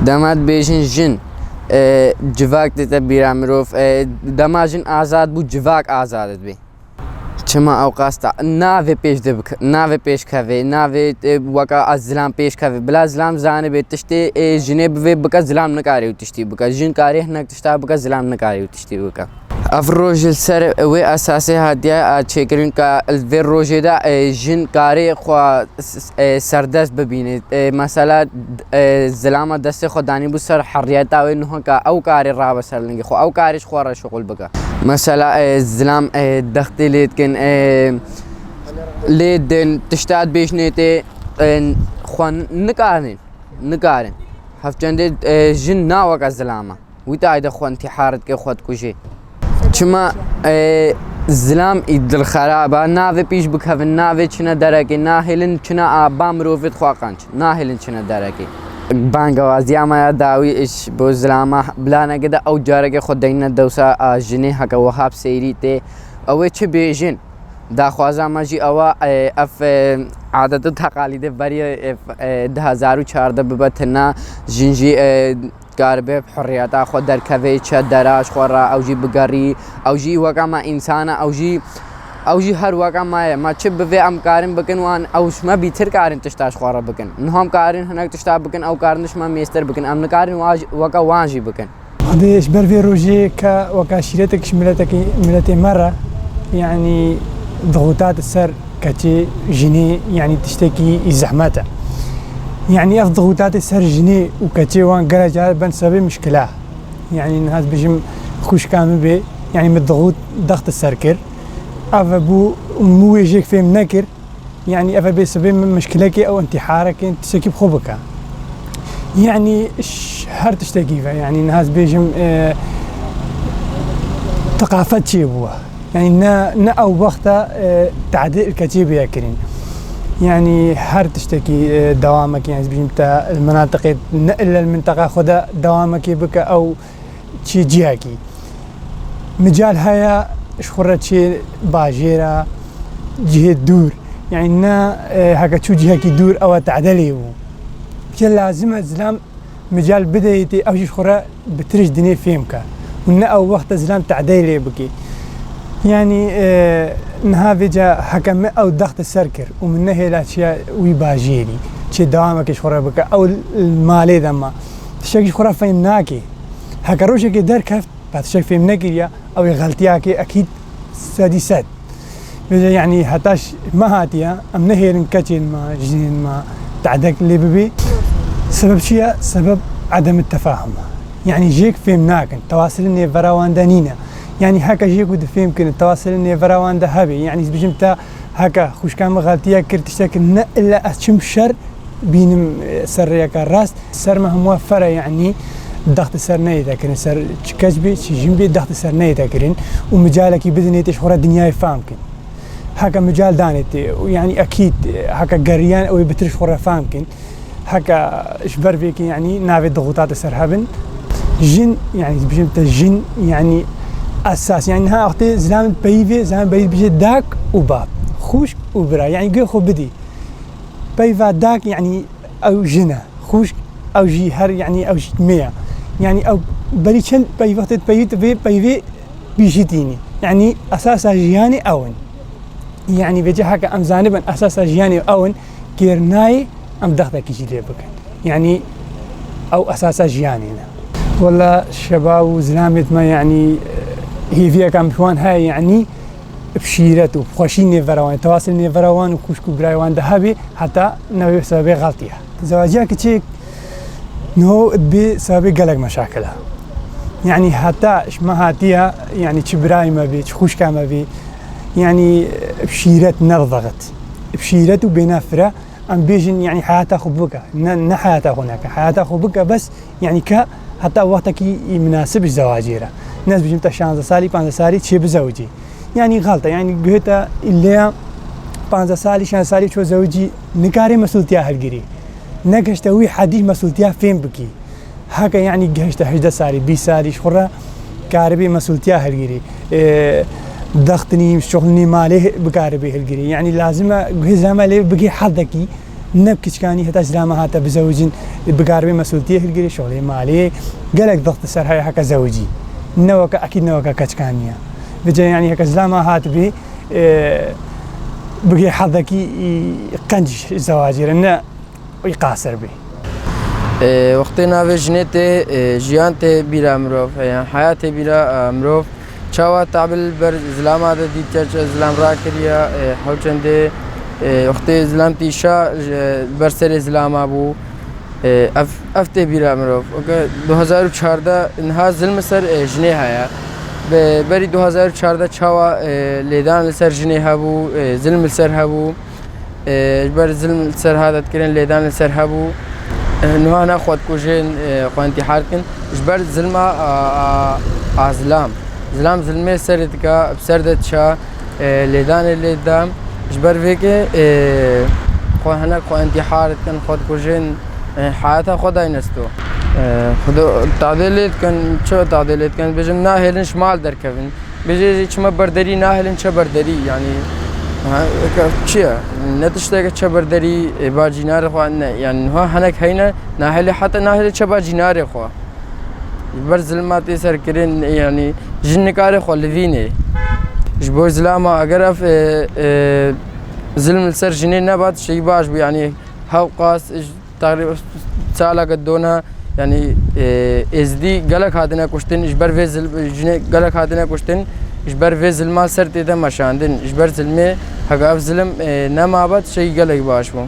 دەمات بێژین ژن جڤاک دێتە بیرا مرۆڤ دەما ژن ئازاد بوو جڤاک ئازادت بێ چما ئەو قاستا ناوێ پێش ناوێ پێشکەوێ ناوێت وەکە ئەس زلام پێشکەوێ بلا زلام زانە بێت تشتێ ژنێ بوێ بکە زلام نکاری و تشتی بکە ژن کارێ هەنێک تشتا بکە زلام نکاری و تشتی بکە ئەف ڕۆژ سەر ئەوەی ئەساسێ هاتیە چێکردن کە vê ڕۆژێدا ژن کارێ خوا سەردەست ببینێت مەسەلا زلامە دەستێ خۆ دانی بوو سەر حەڕیەتاوێ نوحەکە ئەو کارێ ڕابە سەر لنگی خۆ ئەو کاریش خۆڕە شغل بکە مەسەلا زلام دەختی لێتکن لێ دێن تشتات بێژنێتێ خوا نکارن هەفچەندێ ژن ناوەکە زلامە ویتە ئایدە خۆ ئەنتیحارت کە خۆت کوژێ چما زلام دڵخەرابە ناوێ پیش بکەون ناوێ چنە دەرەکەی ناهێلن چنە ئابا مرۆڤێت خوا قەنچ ناهێلن چنە دەرەکەی بانگەوازیامەیە داوی ئیش بۆ زلامە بلانەگەدا ئەو جارەکە خۆ دەینە دەوسا ژنێ هەکە وەهاب سەیری تێ ئەوەی چ بێژن داخوازامەژی ئەوە ئەف عادەت و تەقالیدە بەریە 2014 ببەتنا ژنجی کاربێ حڕیەتا خۆ دەرکەوێ چە دەراش خۆڕا ئەوژی بگەڕی ئەوژی وەکەمە ئینسانە ئەوژی هەر وەکەمایە ما چ بوێ ئەم کارن بکەن وان ئەوشمە بیتر کارن تشتاش خۆڕە بکەن نهۆم کارن هەنێک تشتا بکەن ئەو کارنشمە مێستەر بکەن ئەم نکارن وەکە وانژی بکەن هەدەیەش بەرێ ڕۆژەیە کە وەکە شیرەتێکش ملەتێ مەڕە یعنی ضغوطاتە سەر کەچێ ژنێ یعنی تشتێکی زەحمەتە يعني أف ضغوطات سر جني وكتي وان قرجة بن سبب مشكلة يعني هذا بيجم خوش كامل بي يعني من الضغوط ضغط السركر أف بو مو يجيك فيهم نكر يعني أف بسبب مشكلة أو انتحارك تسكب خوبك يعني هر تشتكي يعني هذا بيجم ثقافة شيء هو يعني نا أو وقتها تعديل الكتيب ياكرين يعني هر تشتكي دوامك يعني بجمتا المناطق نقل المنطقة خدا دوامك بك أو شي جهكي مجال هيا شخرة شي باجيرة جهة دور يعني نا هكا شو جهكي دور أو تعدلي كل لازم الزلام مجال بدايتي أو شخرة بترج دنيا فيمك ونا أو وقت الزلام تعدلي بكي يعني نها فيجا حكم أو ضغط السركر ومن هي الأشياء ويباجيري شيء دوامك شخورة بك أو المالي ذما تشكي شخورة فهمناكي هكا روشك در كفت بعد تشكي فهمناكي أو يغلطياكي أكيد سادسات يعني هتاش ما هاتيا أم نهي نكتين ما جنين ما تعدك اللي ببي سبب شيء سبب عدم التفاهم يعني جيك فهمناك تواصلني فراوان دانينا يعني هكا جيك ود فيمكن التواصل اني فراوان ذهبي يعني بجمتا هكا خوش كان غلطيه كرت تشتكي الا اشم شر بين سريك الراس سر ما هو موفره يعني ضغط السر نيتا كن سر كجبي جنبي ضغط السر نيتا كرين ومجالك بدني تشخر الدنيا فامكن هكا مجال دانتي يعني اكيد هكا قريان او بترش خره فامكن هكا اشبر فيك يعني نافي ضغوطات السر هبن جن يعني بجمتا جن يعني أساس يعني ها أختي زلام بيفي زلام بيجي داك وباب خوش وبرا يعني جو خو بدي بيفا داك يعني أو جنة خوش أو جي هر يعني أو جي مية يعني أو بريشن بيفا بيفي بيجيتيني يعني أساس جياني أون يعني بيجي هكا أم زانبا أساس جياني أون كيرناي أم دخلك يجي ليبك يعني أو أساس جياني والله شباب وزلامت ما يعني هي فيها كم شوان هاي يعني بشيرته بخوشين نيفروان تواصل نيفروان وكوشكو برايوان ذهبي حتى نوي بسبب غلطيها زواجها كتشيك نو بسبب قلق مشاكلها يعني حتى ما هاتيها يعني تشبراي ما بي تخوشكا ما بي يعني بشيرت نرضغت بشيرته بنافرة أم بيجن يعني حياتها خبوكا نا حياتها هناك حياتها خبوكا بس يعني حتى وقتك مناسب الزواجيرة ناس بجمتا 15 سالي 15 سالي تشي بزوجي يعني غلطة يعني قلت اللي 15 سالي 16 سالي شو زوجي نكاري مسؤوليتها هالجري نكشتوي حديث مسؤوليتها فين بكي هكا يعني قهشت 11 سالي 20 سالي شخرة كاربي مسؤوليتها هالجري ضغطني شغلني مالي بكاربي هالجري يعني لازم جهزها مالي بقي حظكي نب كشكاني هتا زلامة هاتا بزوجين بقاربي مسؤولية هالجري شغلي مالي قالك ضغط سر هاي هكا زوجي نوكا أكيد نوكا كشكانية بجا يعني هكا زلامة هات بي بقي حظك قنج زواجي لأنه يقاصر به وقتنا في جنته جيانته بلا مروف يعني حياته بلا مروف چاوا تعبل بر زلام هذا دي ترچ زلام راكريا حوچنده وقت زلام تيشا بر سر زلام ابو افته بلا مروف 2014 انها ظلم سر جنه هيا بری 2014 چاوا لیدان سر جنه هبو ظلم سر هبو بر ظلم سر هذا تكرن لیدان سر هبو نوها أنا خود كوجين خوانتي حاركن جبر ظلمة عزلام زلام ظلمة سردكا بسردت شا ليدان الليدام جبر فيك خو هنا خوانتي حاركن خود كوجين حياتها خداي نستو خدو تعديلات كان شو تعديلات كان بيجم ناهلن شمال دركفن بيجي شما بردري ناهلن شا بردري يعني چیه نتشته که چه برداری با جینار خو یعنی ها هنگ هینا ناهلی حتی ناهلی چه با جینار خو بر ظلمات سر کرین یعنی جنکار خو لذینه جبو ظلام اگر اف ظلم سر جنی نبات شی باش بو یعنی ها قاس تقریبا سالا قدونا یعنی ازدی گلک هادنا کشتن جبر و جنی گلک هادنا کشتن إجبار في ظلم سرت إذا مشاندن إجبار ظلمه هقاف ظلم نما بات شيء قلق باشمو